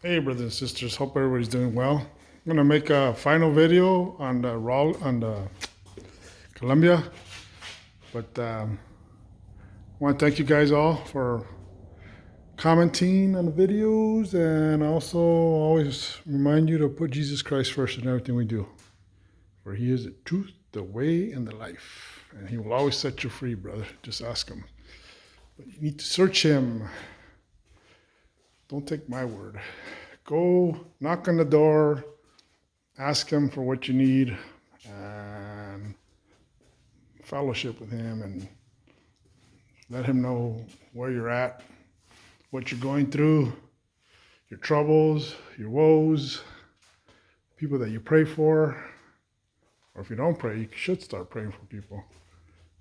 Hey, brothers and sisters. Hope everybody's doing well. I'm gonna make a final video on the Colombia, but I want to thank you guys all for commenting on the videos, and also always remind you to put Jesus Christ first in everything we do, for He is the truth, the way, and the life, and He will always set you free, brother. Just ask Him. But you need to search Him. Don't take my word. Go knock on the door, ask Him for what you need, and fellowship with Him, and let Him know where you're at, what you're going through, your troubles, your woes, people that you pray for. Or if you don't pray, you should start praying for people.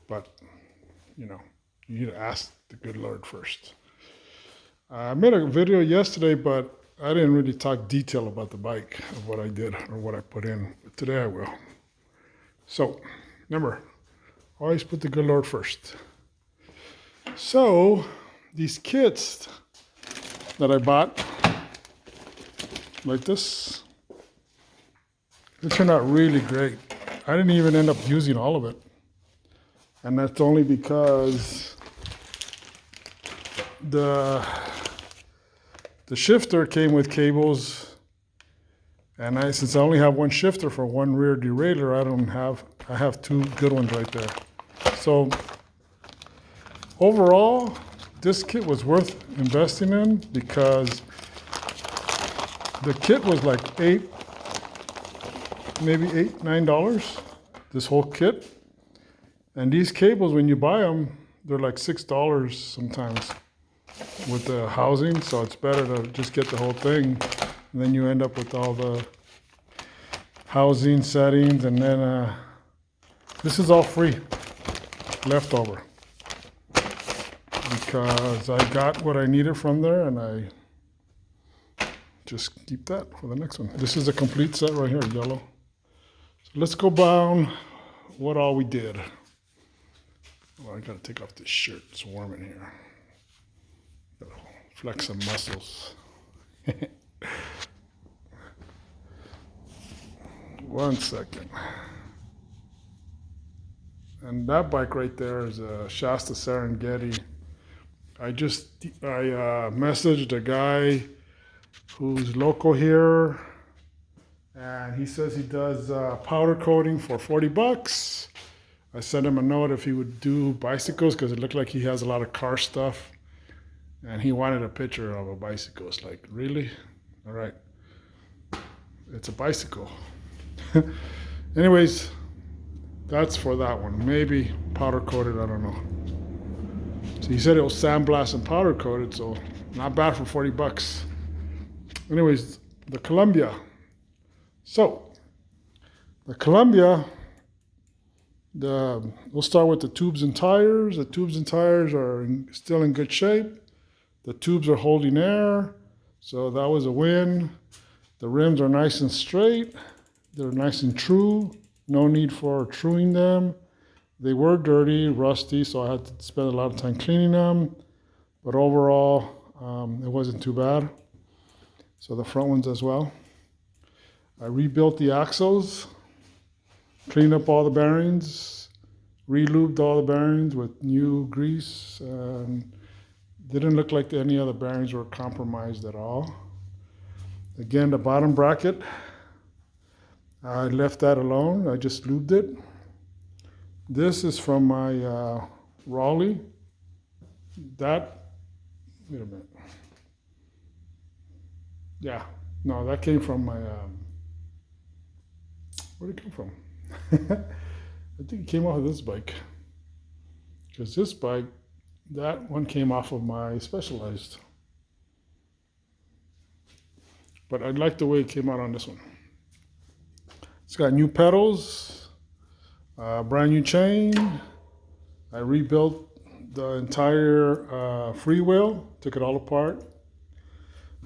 But, you need to ask the good Lord first. I made a video yesterday, but I didn't really talk detail about the bike of what I did or what I put in. But today I will. So, remember, always put the good Lord first. So, these kits that I bought, like this, they turned out really great. I didn't even end up using all of it. And that's only because the shifter came with cables, and since I only have one shifter for one rear derailleur, I have two good ones right there. So overall, this kit was worth investing in because the kit was like maybe $9, this whole kit. And these cables, when you buy them, they're like $6 sometimes with the housing, so it's better to just get the whole thing, and then you end up with all the housing settings, and then this is all free, leftover, because I got what I needed from there, and I just keep that for the next one. This is a complete set right here, yellow. So let's go down what all we did. Well, I gotta take off this shirt, it's warm in here. Flex some muscles. One second. And that bike right there is a Shasta Serengeti. I messaged a guy who's local here, and he says he does powder coating for $40. I sent him a note if he would do bicycles, because it looked like he has a lot of car stuff. And he wanted a picture of a bicycle. It's like, really? All right. It's a bicycle. Anyways, that's for that one. Maybe powder coated, I don't know. So he said it was sandblast and powder coated, so not bad for $40. Anyways, the Columbia. So, the Columbia, we'll start with the tubes and tires. The tubes and tires are still in good shape. The tubes are holding air, so that was a win. The rims are nice and straight. They're nice and true. No need for truing them. They were dirty, rusty, so I had to spend a lot of time cleaning them. But overall, it wasn't too bad. So the front ones as well. I rebuilt the axles, cleaned up all the bearings, re-lubed all the bearings with new grease. Didn't look like any other bearings were compromised at all. Again, the bottom bracket, I left that alone. I just lubed it. This is from my Raleigh. Wait a minute. Yeah, no, that came from my, where'd it come from? I think it came off of this bike. Because this bike, that one came off of my Specialized. But I like the way it came out on this one. It's got new pedals, brand new chain. I rebuilt the entire freewheel, took it all apart,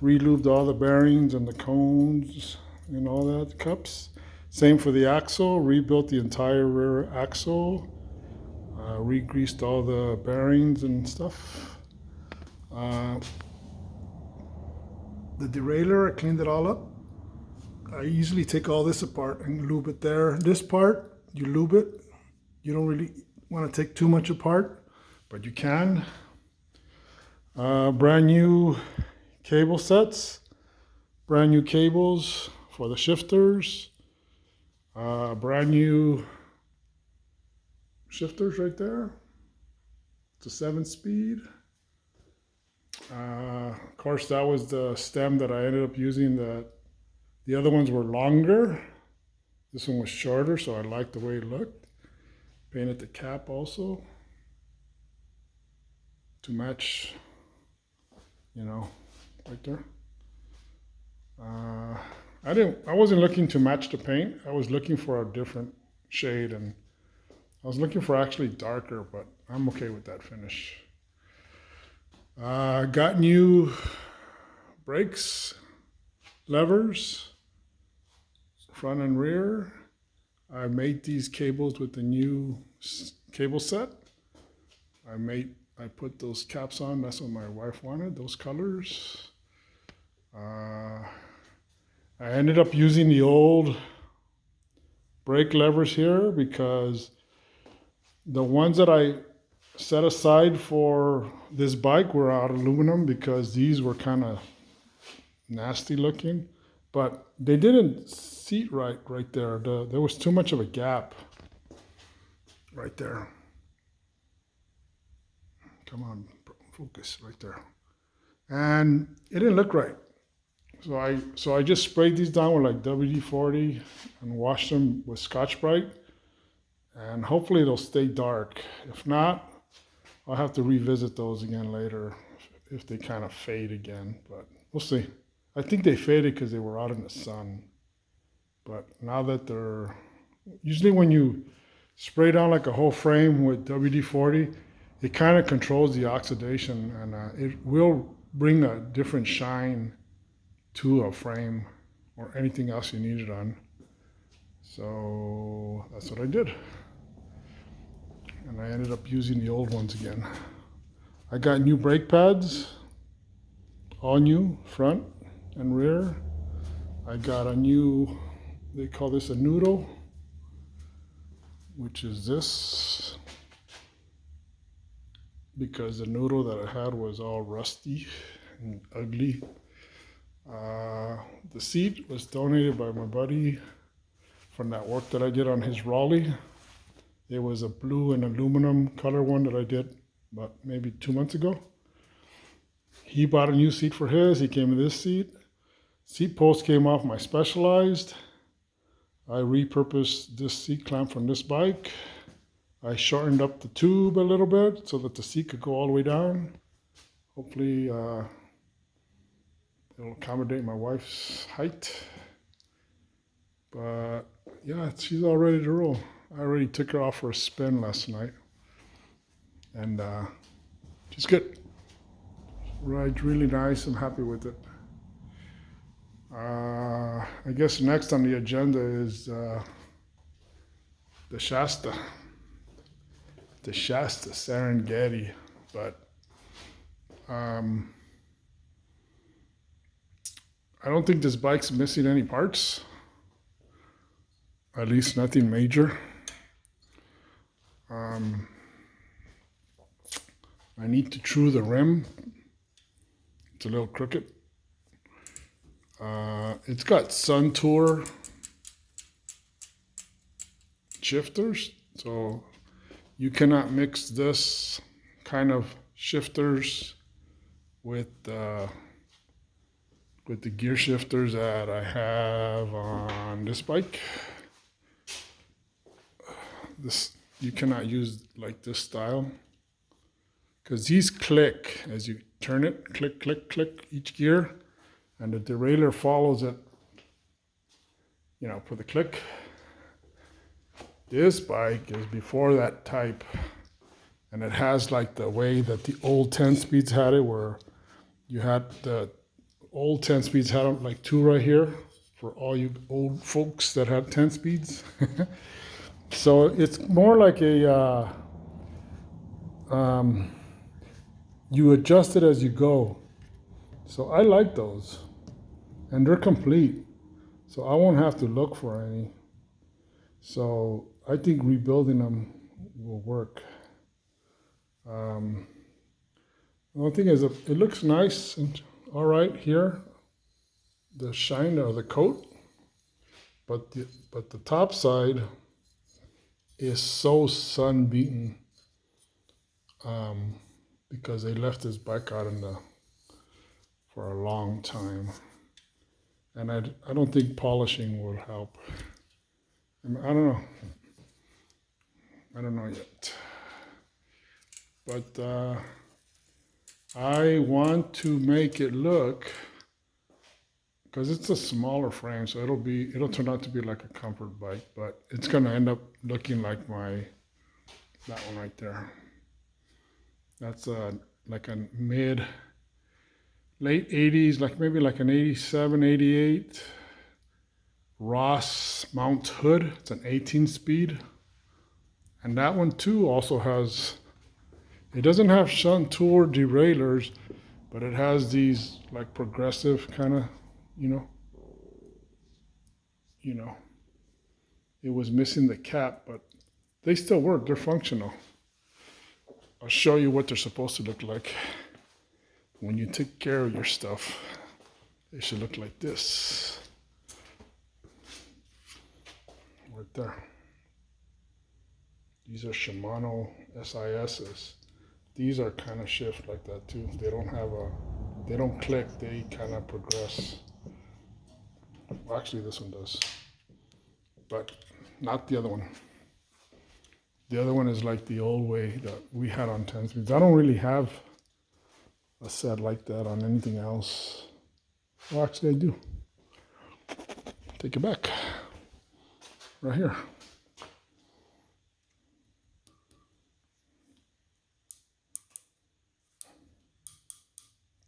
re-lubed all the bearings and the cones and all that, the cups. Same for the axle, rebuilt the entire rear axle. Re-greased all the bearings and stuff. the derailleur, I cleaned it all up. I usually take all this apart and lube it there. This part, you lube it. You don't really want to take too much apart, but you can. Brand new cable sets, brand new cables for the shifters, brand new shifters right there. It's a 7-speed. Of course, that was the stem that I ended up using. The other ones were longer. This one was shorter, so I liked the way it looked. Painted the cap also to match, you know, right there. I wasn't looking to match the paint. I was looking for a different shade, and I was looking for actually darker, but I'm okay with that finish. Got new brakes, levers, front and rear. I made these cables with the new cable set. I put those caps on. That's what my wife wanted, those colors. I ended up using the old brake levers here because the ones that I set aside for this bike were out of aluminum because these were kind of nasty looking, but they didn't seat right there. There was too much of a gap right there. Come on, focus right there. And it didn't look right. So I just sprayed these down with like WD-40 and washed them with Scotch-Brite, and hopefully they'll stay dark. If not, I'll have to revisit those again later if they kind of fade again, but we'll see. I think they faded because they were out in the sun. But now that usually when you spray down like a whole frame with WD-40, it kind of controls the oxidation, and it will bring a different shine to a frame or anything else you need it on. So that's what I did. And I ended up using the old ones again. I got new brake pads, all new, front and rear. I got a new, they call this a noodle, which is this, because the noodle that I had was all rusty and ugly. The seat was donated by my buddy from that work that I did on his Raleigh. It was a blue and aluminum color one that I did about maybe 2 months ago. He bought a new seat for his. He came in this seat. Seat post came off my Specialized. I repurposed this seat clamp from this bike. I shortened up the tube a little bit so that the seat could go all the way down. Hopefully it'll accommodate my wife's height. But yeah, she's all ready to roll. I already took her off for a spin last night, and she's good. Ride's really nice. I'm happy with it. I guess next on the agenda is the Shasta Serengeti, but I don't think this bike's missing any parts, at least nothing major. I need to true the rim. It's a little crooked. It's got Suntour shifters, so you cannot mix this kind of shifters with the gear shifters that I have on this bike. You cannot use like this style, because these click as you turn it, click, click, click each gear, and the derailleur follows it, you know, for the click. This bike is before that type, and it has like the way that the old 10 speeds had it, where you had the old 10 speeds had like two right here for all you old folks that had 10 speeds. So it's more like a, you adjust it as you go. So I like those. and they're complete. So I won't have to look for any. So I think rebuilding them will work. The only thing is, it looks nice and all right here, the shine or the coat, but the top side is so sun beaten because they left this bike out for a long time, and I don't think polishing will help. I don't know. I don't know yet, but I want to make it look, because it's a smaller frame, so it'll turn out to be like a comfort bike, but it's gonna end up looking like that one right there. That's like a late 80s, like maybe like an 87, 88 Ross Mount Hood. It's an 18 speed. And that one too also has, it doesn't have shunt tour derailleurs, but it has these like progressive kind of, it was missing the cap, but they still work, they're functional. I'll show you what they're supposed to look like. When you take care of your stuff, they should look like this. Right there. These are Shimano SISs. These are kind of shift like that too. They don't click, they kind of progress. Well, actually this one does, but not the other one. The other one is like the old way that we had on 10 speeds. I don't really have a set like that on anything else. Well, actually I do. Take it back. Right here.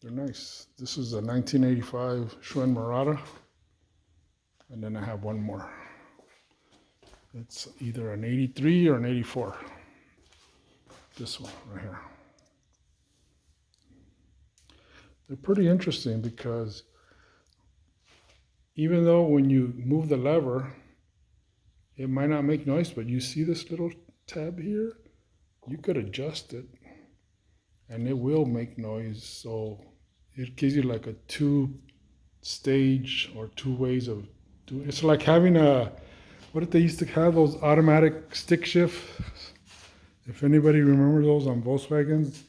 They're nice. This is a 1985 Schwinn Murata. And then I have one more. It's either an 83 or an 84. This one right here. They're pretty interesting because even though when you move the lever, it might not make noise, but you see this little tab here? You could adjust it and it will make noise. So it gives you like a 2-stage or 2 ways of doing it. It's like having what did they used to have, those automatic stick shifts? If anybody remembers those on Volkswagens,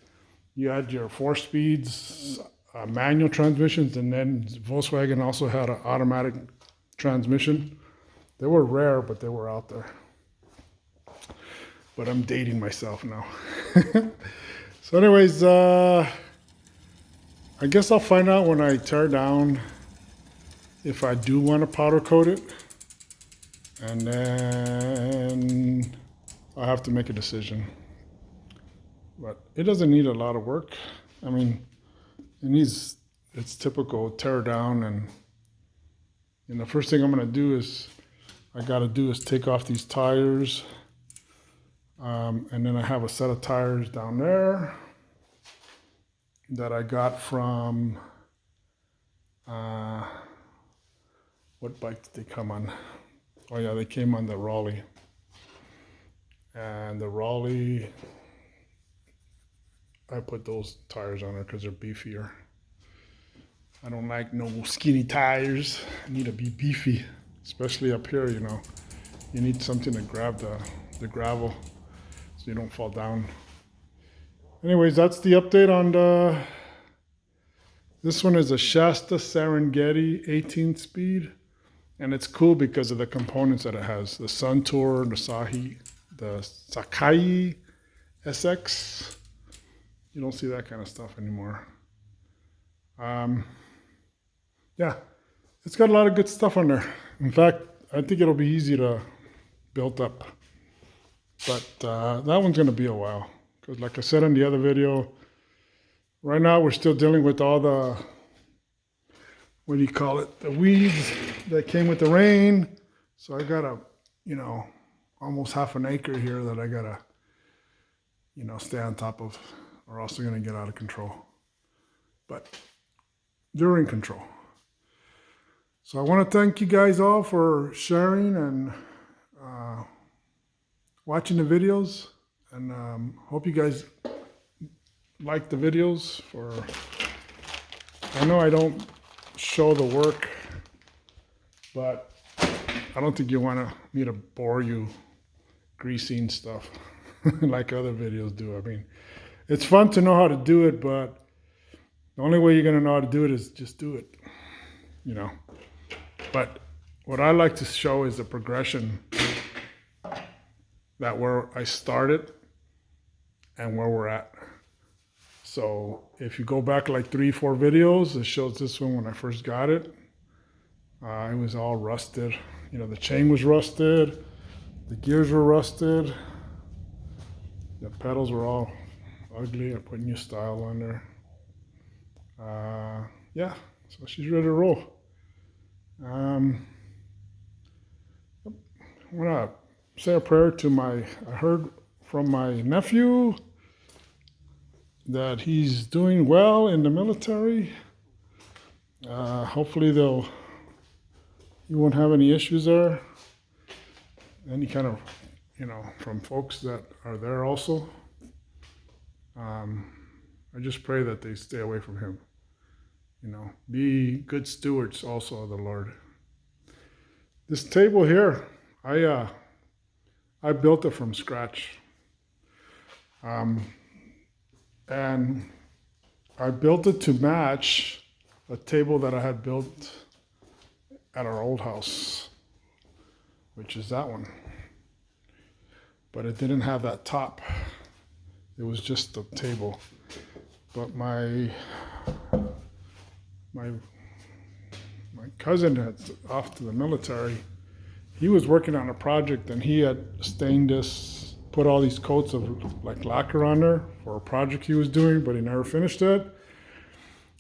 you had your 4 speeds, manual transmissions, and then Volkswagen also had an automatic transmission. They were rare, but they were out there. But I'm dating myself now. So anyways, I guess I'll find out when I tear down if I do want to powder coat it. And then I'll have to make a decision. But it doesn't need a lot of work. I mean, it's typical tear down, and the first thing I'm gonna do is take off these tires. And then I have a set of tires down there that I got from, what bike did they come on? Oh yeah, they came on the Raleigh. And the Raleigh, I put those tires on there because they're beefier. I don't like no skinny tires. I need to be beefy, especially up here, You need something to grab the gravel so you don't fall down. Anyways, that's the update on this one is a Shasta Serengeti 18 speed. And it's cool because of the components that it has. The Suntour, the Sakai SX. You don't see that kind of stuff anymore. Yeah, it's got a lot of good stuff on there. In fact, I think it'll be easy to build up. But that one's gonna be a while. Because like I said in the other video, right now we're still dealing with all the, what do you call it? The weeds that came with the rain. So I got almost half an acre here that I gotta, stay on top of, or else they're gonna get out of control. But they're in control. So I want to thank you guys all for sharing and watching the videos, and hope you guys like the videos. I know I don't show the work, but I don't think you want me to bore you greasing stuff like other videos do. I mean, it's fun to know how to do it, but the only way you're going to know how to do it is just do it, you know. But what I like to show is the progression, that where I started and where we're at. So if you go back like 3-4 videos, it shows this one when I first got it. It was all rusted. You know, the chain was rusted, the gears were rusted, the pedals were all ugly. I put new style on there. Yeah, so she's ready to roll. I want to say a prayer to I heard from my nephew that he's doing well in the military. Hopefully you won't have any issues there. Any kind of, you know, from folks that are there also. I just pray that they stay away from him. You know, be good stewards also of the Lord. This table here, I built it from scratch. And I built it to match a table that I had built at our old house, which is that one. But it didn't have that top. It was just the table. But my cousin that's off to the military, he was working on a project, and he had stained this, put all these coats of like lacquer on there for a project he was doing, but he never finished it.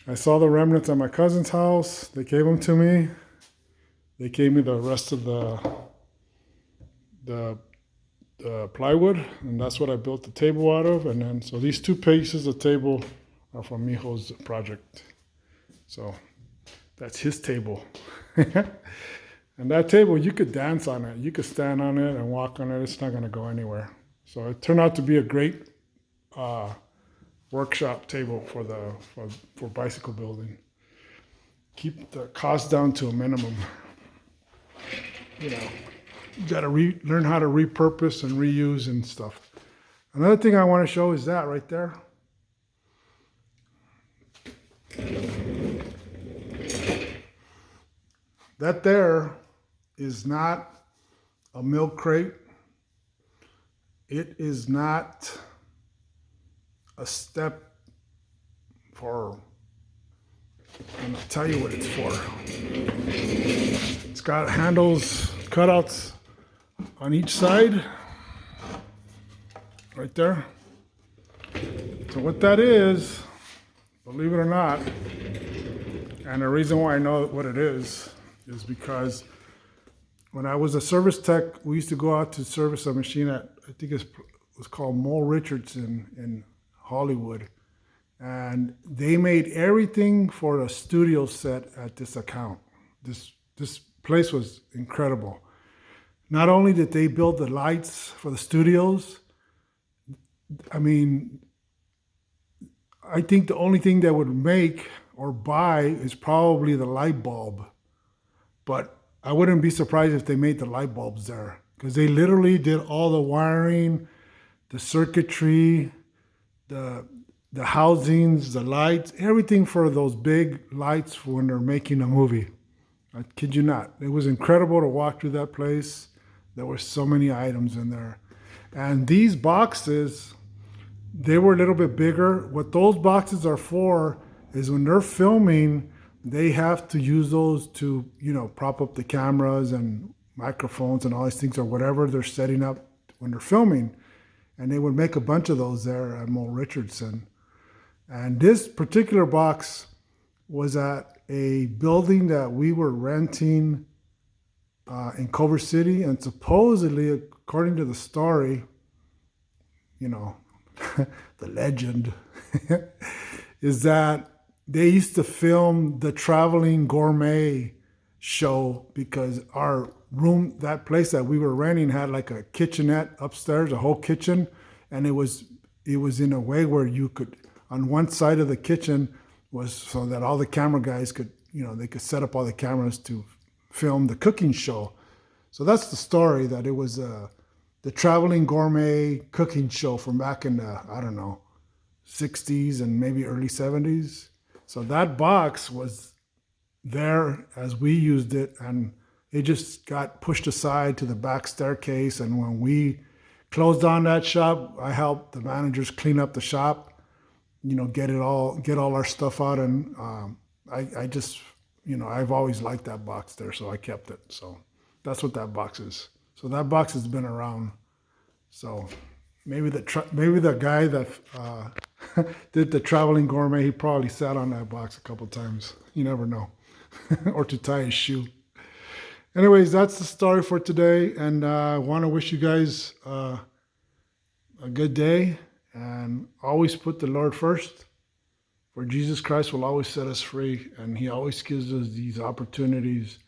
I saw the remnants at my cousin's house. They gave them to me. They gave me the rest of the plywood, and that's what I built the table out of. And then, so these 2 pieces of table are from Mijo's project. So that's his table. And that table, you could dance on it. You could stand on it and walk on it. It's not going to go anywhere. So it turned out to be a great workshop table for bicycle building. Keep the cost down to a minimum. You know, you got to learn how to repurpose and reuse and stuff. Another thing I want to show is that right there. That there is not a milk crate. It is not a step for, I'm gonna tell you what it's for. It's got handles, cutouts on each side, right there. So what that is, believe it or not, and the reason why I know what it is because when I was a service tech, we used to go out to service a machine at, I think it was called Mole Richardson in Hollywood. And they made everything for a studio set at this account. This place was incredible. Not only did they build the lights for the studios, I mean, I think the only thing they would make or buy is probably the light bulb. But I wouldn't be surprised if they made the light bulbs there, because they literally did all the wiring, the circuitry, the housings, the lights, everything for those big lights when they're making a movie. I kid you not. It was incredible to walk through that place. There were so many items in there. And these boxes, they were a little bit bigger. What those boxes are for is when they're filming, they have to use those to, you know, prop up the cameras and microphones and all these things, or whatever they're setting up when they're filming. And they would make a bunch of those there at Mole Richardson. And this particular box was at a building that we were renting in Culver City. And supposedly, according to the story, you know, the legend, is that they used to film The Traveling Gourmet show because our room, that place that we were renting, had like a kitchenette upstairs, a whole kitchen, and it was in a way where you could, on one side of the kitchen was so that all the camera guys could, they could set up all the cameras to film the cooking show. So that's the story, that it was the traveling gourmet cooking show from back in the, I don't know, 60s and maybe early 70s. So that box was there as we used it, and it just got pushed aside to the back staircase. And when we closed on that shop, I helped the managers clean up the shop, get all our stuff out. And I just, I've always liked that box there, so I kept it. So that's what that box is. So that box has been around. So maybe the guy that did the traveling gourmet, he probably sat on that box a couple times. You never know. Or to tie his shoe. Anyways, that's the story for today, and I want to wish you guys a good day, and always put the Lord first, for Jesus Christ will always set us free, and he always gives us these opportunities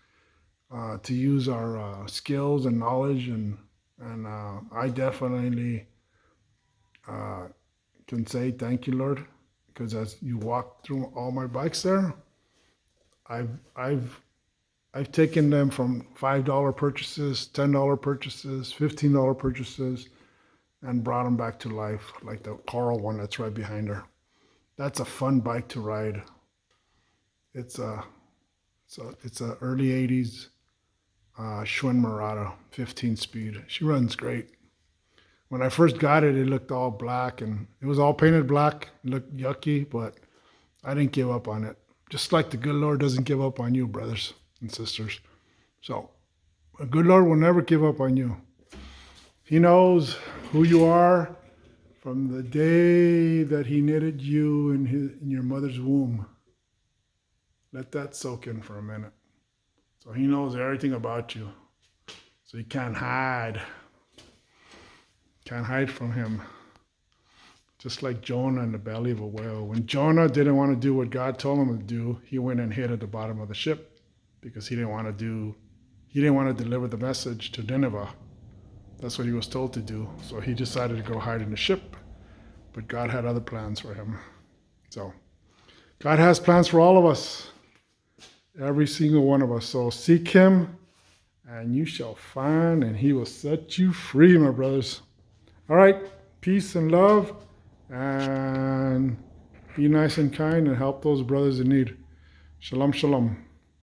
to use our skills and knowledge, and I definitely can say thank you, Lord, because as you walk through all my bikes there, I've taken them from $5 purchases, $10 purchases, $15 purchases, and brought them back to life, like the Coral one that's right behind her. That's a fun bike to ride. It's a early 80s Schwinn Murata 15 speed. She runs great. When I first got it, it looked all black, and it was all painted black. It looked yucky, but I didn't give up on it. Just like the good Lord doesn't give up on you, brothers and sisters. So a good Lord will never give up on you. He knows who you are from the day that he knitted you in your mother's womb. Let that soak in for a minute. So he knows everything about you. So you can't hide. Can't hide from him. Just like Jonah in the belly of a whale. When Jonah didn't want to do what God told him to do, he went and hid at the bottom of the ship because he didn't want to deliver the message to Nineveh. That's what he was told to do. So he decided to go hide in the ship. But God had other plans for him. So God has plans for all of us. Every single one of us. So seek him and you shall find, and he will set you free, my brothers. All right. Peace and love. And be nice and kind and help those brothers in need. Shalom, shalom.